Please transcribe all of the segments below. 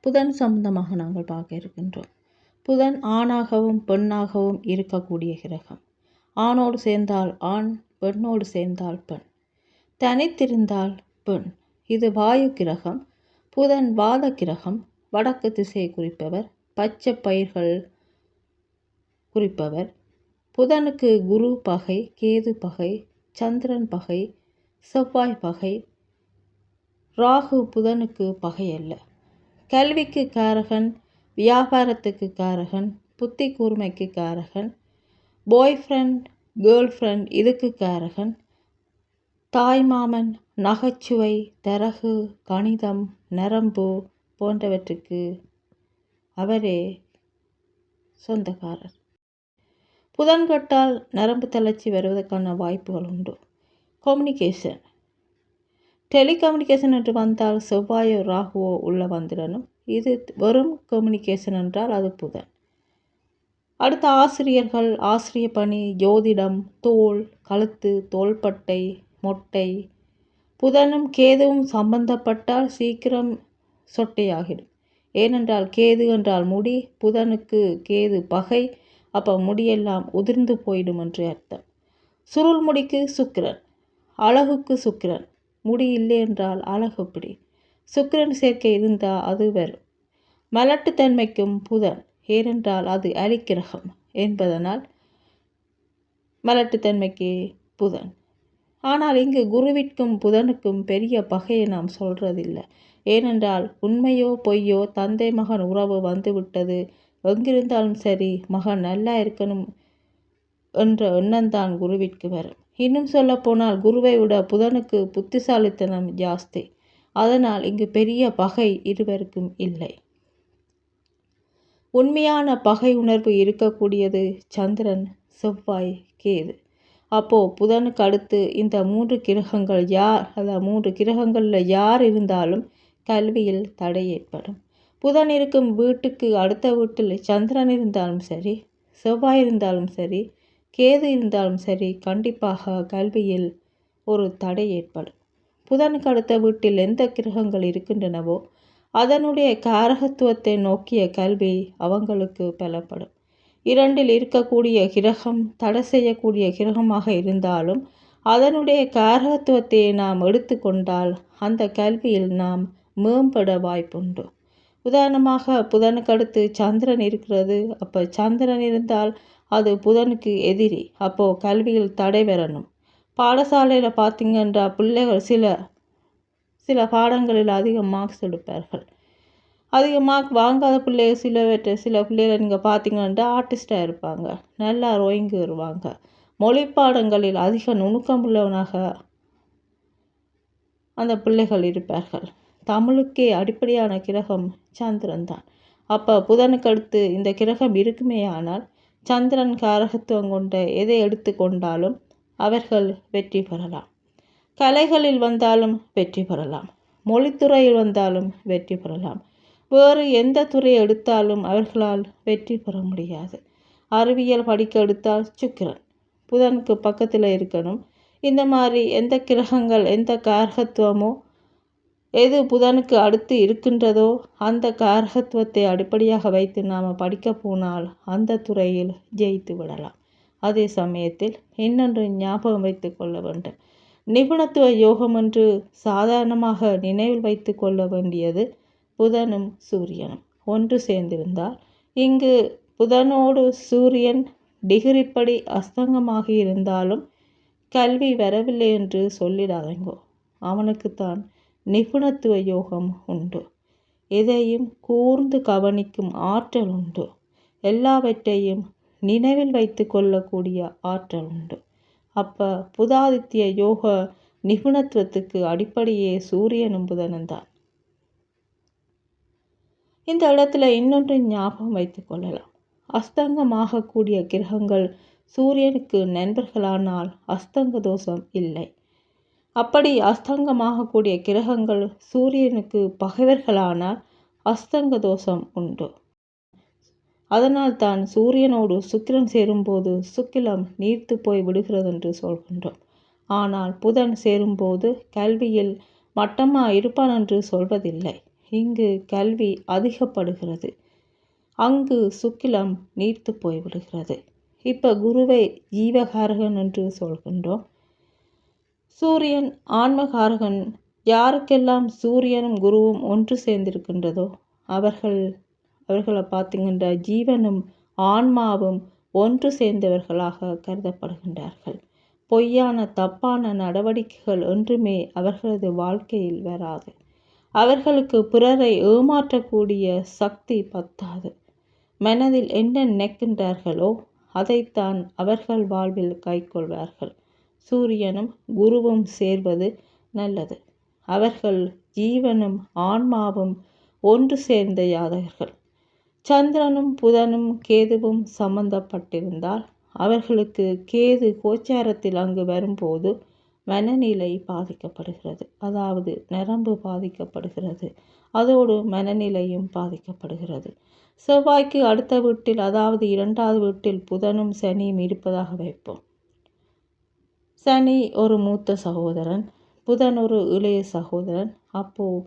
புதன் சம்பந்தமாக நாங்கள் பார்க்க இருக்கின்றோம். புதன் ஆணாகவும் பெண்ணாகவும் இருக்கக்கூடிய கிரகம். ஆணோடு சேர்ந்தால் ஆண், பெண்ணோடு சேர்ந்தால் பெண், தனித்திருந்தால் பெண். இது வாயு கிரகம். புதன் வாத கிரகம். வடக்கு திசையை குறிப்பவர், பச்சை பயிர்கள் குறிப்பவர். புதனுக்கு குரு பகை, கேது பகை, சந்திரன் பகை, செவ்வாய் பகை. ராகு புதனுக்கு பகை அல்ல. கல்விக்கு காரகன், வியாபாரத்துக்கு காரகன், புத்தி கூர்மைக்கு காரகன், பாய் ஃப்ரெண்ட், கேர்ள் ஃப்ரெண்ட் இதுக்கு காரகன், தாய்மாமன், நகைச்சுவை, தரகு, கணிதம், நரம்பு போன்றவற்றுக்கு அவரே சொந்தக்காரர். புதன் கட்டால் நரம்பு தளர்ச்சி வருவதற்கான வாய்ப்புகள் உண்டு. கம்யூனிகேஷன், டெலிகம்யூனிகேஷன் என்று வந்தால் செவ்வாயோ ராகுவோ உள்ள வந்துடணும். இது வெறும் கம்யூனிகேஷன் என்றால் அது புதன். அடுத்த ஆசிரியர்கள், ஆசிரிய பணி, ஜோதிடம், தோல், கழுத்து, தோள்பட்டை, மொட்டை. புதனும் கேதுவும் சம்பந்தப்பட்டால் சீக்கிரம் சொட்டையாகிடும். ஏனென்றால் கேது என்றால் முடி, புதனுக்கு கேது பகை. அப்போ முடியெல்லாம் உதிர்ந்து போயிடும் என்று அர்த்தம். சுருள் முடிக்கு சுக்கிரன், அழகுக்கு சுக்கிரன். முடி இல்லை என்றால் அழகு எப்படி? சுக்கிரன் சேர்க்கை இருந்தால் அது வரும். மலட்டுத்தன்மைக்கும் புதன், ஏனென்றால் அது அலிக்கிரகம் என்பதனால் மலட்டுத்தன்மைக்கு புதன். ஆனால் இங்கு குருவிற்கும் புதனுக்கும் பெரிய பகையை நாம் சொல்றதில்லை. ஏனென்றால் உண்மையோ பொய்யோ தந்தை மகன் உறவு வந்துவிட்டது. எங்கிருந்தாலும் சரி மகன் நல்லா இருக்கணும் என்ற எண்ணம்தான் குருவிற்கு வரும். இன்னும் சொல்ல போனால் குருவை விட புதனுக்கு புத்திசாலித்தனம் ஜாஸ்தி. அதனால் இங்கு பெரிய பகை இருவருக்கும் இல்லை. உண்மையான பகை உணர்வு இருக்கக்கூடியது சந்திரன், செவ்வாய், கேது. அப்போ புதனுக்கு அடுத்து இந்த 3 கிரகங்கள் யார், அதாவது 3 கிரகங்களில் யார் இருந்தாலும் கல்வியில் தடை ஏற்படும். புதன் இருக்கும் வீட்டுக்கு அடுத்த வீட்டில் சந்திரன் இருந்தாலும் சரி, செவ்வாய் இருந்தாலும் சரி, கேது இருந்தாலும் சரி, கண்டிப்பாக கல்வியில் ஒரு தடை ஏற்படும். புதனுக்கு அடுத்த வீட்டில் எந்த கிரகங்கள் இருக்கின்றனவோ அதனுடைய காரகத்துவத்தை நோக்கிய கல்வி அவங்களுக்கு பலப்படும். 2இல் இருக்கக்கூடிய கிரகம் தடை செய்யக்கூடிய கிரகமாக இருந்தாலும் அதனுடைய காரகத்துவத்தை நாம் எடுத்துக்கொண்டால் அந்த கல்வியில் நாம் மேம்பட வாய்ப்புண்டு. உதாரணமாக புதனுக்கு அடுத்து சந்திரன் இருக்கிறது. அப்போ சந்திரன் இருந்தால் அது புதனுக்கு எதிரி. அப்போது கல்வியில் தடை வரணும். பாடசாலையில் பார்த்திங்கன்னா பிள்ளைகள் சில பாடங்களில் அதிக மார்க்ஸ் எடுப்பார்கள். அதிக மார்க் வாங்காத பிள்ளைகள் சில பிள்ளைகள் நீங்கள் பார்த்திங்கன்னா ஆர்டிஸ்டாக இருப்பாங்க, நல்லா ரோயிங்கு வருவாங்க. மொழி பாடங்களில் அதிக நுணுக்கம் உள்ளவனாக அந்த பிள்ளைகள் இருப்பார்கள். தமிழுக்கே அடிப்படையான கிரகம் சந்திரன் தான். அப்போ புதனுக்கு அடுத்து இந்த கிரகம் இருக்குமே ஆனால் சந்திரன் காரகத்துவம் கொண்ட எதை எடுத்து கொண்டாலும் அவர்கள் வெற்றி பெறலாம். கலைகளில் வந்தாலும் வெற்றி பெறலாம், மொழித்துறையில் வந்தாலும் வெற்றி பெறலாம். வேறு எந்த துறை எடுத்தாலும் அவர்களால் வெற்றி பெற முடியாது. அறிவியல் படிக்க எடுத்தால் சுக்கிரன் புதனுக்கு பக்கத்தில் இருக்கணும். இந்த மாதிரி எந்த கிரகங்கள் எந்த காரகத்துவமோ எது புதனுக்கு அடுத்து இருக்கின்றதோ அந்த காரகத்துவத்தை அடிப்படையாக வைத்து நாம் படிக்க போனால் அந்த துறையில் ஜெயித்து விடலாம். அதே சமயத்தில் இன்னொன்று ஞாபகம் வைத்து கொள்ள வேண்டும். நிபுணத்துவ யோகம் என்று சாதாரணமாக நினைவில் வைத்து கொள்ள வேண்டியது புதனும் சூரியனும் ஒன்று சேர்ந்திருந்தால். இங்கு புதனோடு சூரியன் டிகிரிப்படி அஸ்தங்கமாகி இருந்தாலும் கல்வி வரவில்லை என்று சொல்லிடாதங்கோ. அவனுக்குத்தான் நிபுணத்துவ யோகம் உண்டு. எதையும் கூர்ந்து கவனிக்கும் ஆற்றல் உண்டு. எல்லாவற்றையும் நினைவில் வைத்து கொள்ளக்கூடிய ஆற்றல் உண்டு. அப்போ புதாதித்ய யோக நிபுணத்துவத்துக்கு அடிப்படையே சூரியனும் புதனும் தான். இந்த இடத்துல இன்னொன்று ஞாபகம் வைத்து கொள்ளலாம். அஸ்தங்கமாகக்கூடிய கிரகங்கள் சூரியனுக்கு நண்பர்களானால் அஸ்தங்க தோஷம் இல்லை. அப்படி அஸ்தங்கமாகக்கூடிய கிரகங்கள் சூரியனுக்கு பகைவர்களானால் அஸ்தங்க தோஷம் உண்டு. அதனால் தான் சூரியனோடு சுக்கிரன் சேரும்போது சுக்கிலம் நீர்த்து போய் விடுகிறது என்று சொல்கின்றோம். ஆனால் புதன் சேரும்போது கல்வியில் மட்டமாக இருப்பான் என்று சொல்வதில்லை. இங்கு கல்வி அதிகப்படுகிறது, அங்கு சுக்கிலம் நீர்த்து போய்விடுகிறது. இப்போ குருவை ஜீவகாரகன் என்று சொல்கின்றோம். சூரியன் ஆன்மகாரகன். யாருக்கெல்லாம் சூரியனும் குருவும் ஒன்று சேர்ந்திருக்கின்றதோ அவர்களை பார்த்துக்கின்ற ஜீவனும் ஆன்மாவும் ஒன்று சேர்ந்தவர்களாக கருதப்படுகின்றார்கள். பொய்யான தப்பான நடவடிக்கைகள் ஒன்றுமே அவர்களது வாழ்க்கையில் வராது. அவர்களுக்கு பிறரை ஏமாற்றக்கூடிய சக்தி பத்தாது. மனதில் என்ன நினைக்கின்றார்களோ அதைத்தான் அவர்கள் வாழ்வில் கைக்கொள்வார்கள். சூரியனும் குருவும் சேர்வது நல்லது. அவர்கள் ஜீவனும் ஆன்மாவும் ஒன்று சேர்ந்த ஜாதகர்கள். சந்திரனும் புதனும் கேதுவும் சம்பந்தப்பட்டிருந்தால் அவர்களுக்கு கேது கோச்சாரத்தில் அங்கு வரும்போது மனநிலை பாதிக்கப்படுகிறது, அதாவது நரம்பு பாதிக்கப்படுகிறது, அதோடு மனநிலையும் பாதிக்கப்படுகிறது. செவ்வாய்க்கு அடுத்த வீட்டில், அதாவது 2வது வீட்டில் புதனும் சனியும் இருப்பதாக வைப்போம். சனி ஒரு மூத்த சகோதரன், புதன் ஒரு இளைய சகோதரன். அப்போது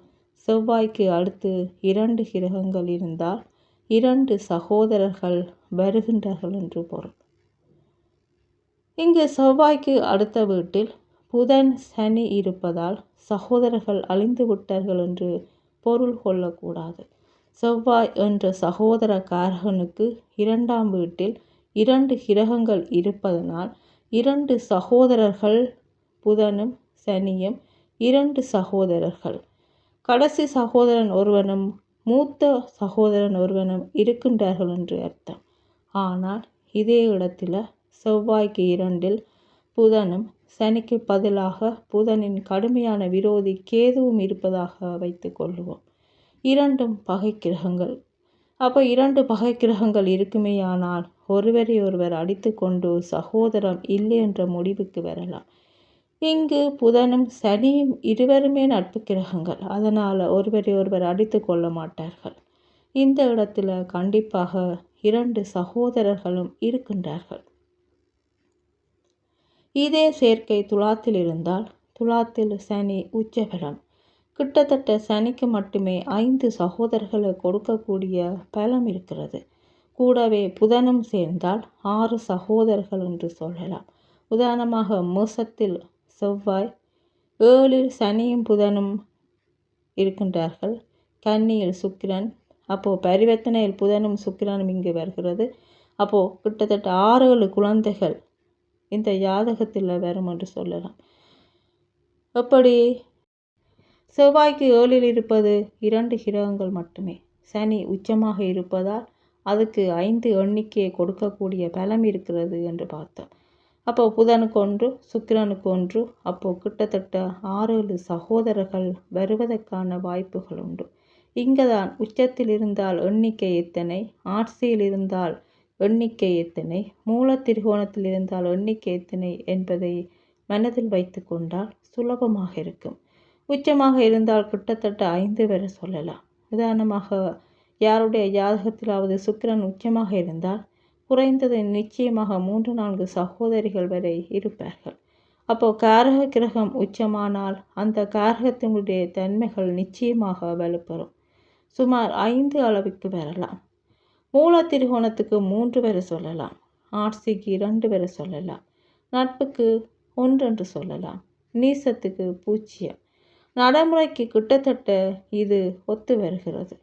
செவ்வாய்க்கு அடுத்து 2 கிரகங்கள் இருந்தால் 2 சகோதரர்கள் வருகின்றார்கள் என்று பொருள். இங்கு செவ்வாய்க்கு அடுத்த வீட்டில் புதன் சனி இருப்பதால் சகோதரர்கள் அழிந்து விட்டார்கள் என்று பொருள் கொள்ளக்கூடாது. செவ்வாய் என்ற சகோதர காரகனுக்கு 2ஆம் வீட்டில் 2 கிரகங்கள் இருப்பதனால் 2 சகோதரர்கள், புதனும் சனியும் 2 சகோதரர்கள், கடைசி சகோதரன் ஒருவனும் மூத்த சகோதரன் ஒருவனும் இருக்கின்றார்கள் என்று அர்த்தம். ஆனால் இதே இடத்துல செவ்வாய்க்கு 2இல் புதனும் சனிக்கு பதிலாக புதனின் கடுமையான விரோதி கேதுவும் இருப்பதாக வைத்து கொள்ளுவோம். 2ம் பகை கிரகங்கள். அப்போ 2 பகை கிரகங்கள் இருக்குமேயானால் ஒருவரை ஒருவர் அடித்து கொண்டு சகோதரம் இல்லை என்ற முடிவுக்கு வரலாம். இங்கு புதனும் சனியும் இருவருமே நட்பு கிரகங்கள், அதனால் ஒருவரை ஒருவர் அடித்து கொள்ள மாட்டார்கள். இந்த இடத்துல கண்டிப்பாக 2 சகோதரர்களும் இருக்கின்றார்கள். இதே சேர்க்கை துலாத்தில் இருந்தால், துலாத்தில் சனி உச்சபலம், கிட்டத்தட்ட சனிக்கு மட்டுமே 5 சகோதரர்களை கொடுக்கக்கூடிய பலம் இருக்கிறது. கூடவே புதனும் சேர்ந்தால் 6 சகோதரர்கள் என்று சொல்லலாம். உதாரணமாக மேசத்தில் செவ்வாய், 7இல் சனியும் புதனும் இருக்கின்றார்கள், கன்னியில் சுக்கிரன். அப்போது பரிவர்த்தனையில் புதனும் சுக்கிரனும் இங்கு வருகிறது. அப்போது கிட்டத்தட்ட 6-7 குழந்தைகள் இந்த ஜாதகத்தில் வரும் என்று சொல்லலாம். எப்படி? செவ்வாய்க்கு 7இல் இருப்பது 2 கிரகங்கள் மட்டுமே. சனி உச்சமாக இருப்பதால் அதுக்கு 5 எண்ணிக்கையை கொடுக்கக்கூடிய பலம் இருக்கிறது என்று பார்த்தோம். அப்போ புதனுக்கு 1, சுக்கிரனுக்கு 1, அப்போது கிட்டத்தட்ட 6-7 சகோதரர்கள் வருவதற்கான வாய்ப்புகள் உண்டு. இங்கே தான் உச்சத்தில் இருந்தால் எண்ணிக்கை எத்தனை, ஆட்சியில் இருந்தால் எண்ணிக்கை எத்தனை, மூல திரிகோணத்தில் இருந்தால் எண்ணிக்கை எத்தனை என்பதை மனதில் வைத்து கொண்டால் சுலபமாக இருக்கும். உச்சமாக இருந்தால் கிட்டத்தட்ட 5 வரை சொல்லலாம். உதாரணமாக யாருடைய ஜாதகத்திலாவது சுக்கிரன் உச்சமாக இருந்தால் குறைந்தது நிச்சயமாக 3-4 சகோதரிகள் வரை இருப்பார்கள். அப்போது காரக கிரகம் உச்சமானால் அந்த காரகத்தினுடைய தன்மைகள் நிச்சயமாக வலுப்பெறும். சுமார் 5 அளவுக்கு வரலாம். மூல திரிகோணத்துக்கு 3 வரை சொல்லலாம், ஆட்சிக்கு 2 வரை சொல்லலாம், நட்புக்கு 1 என்று சொல்லலாம், நீசத்துக்கு 0. நடைமுறைக்கு கிட்டத்தட்ட இது ஒத்து வருகிறது.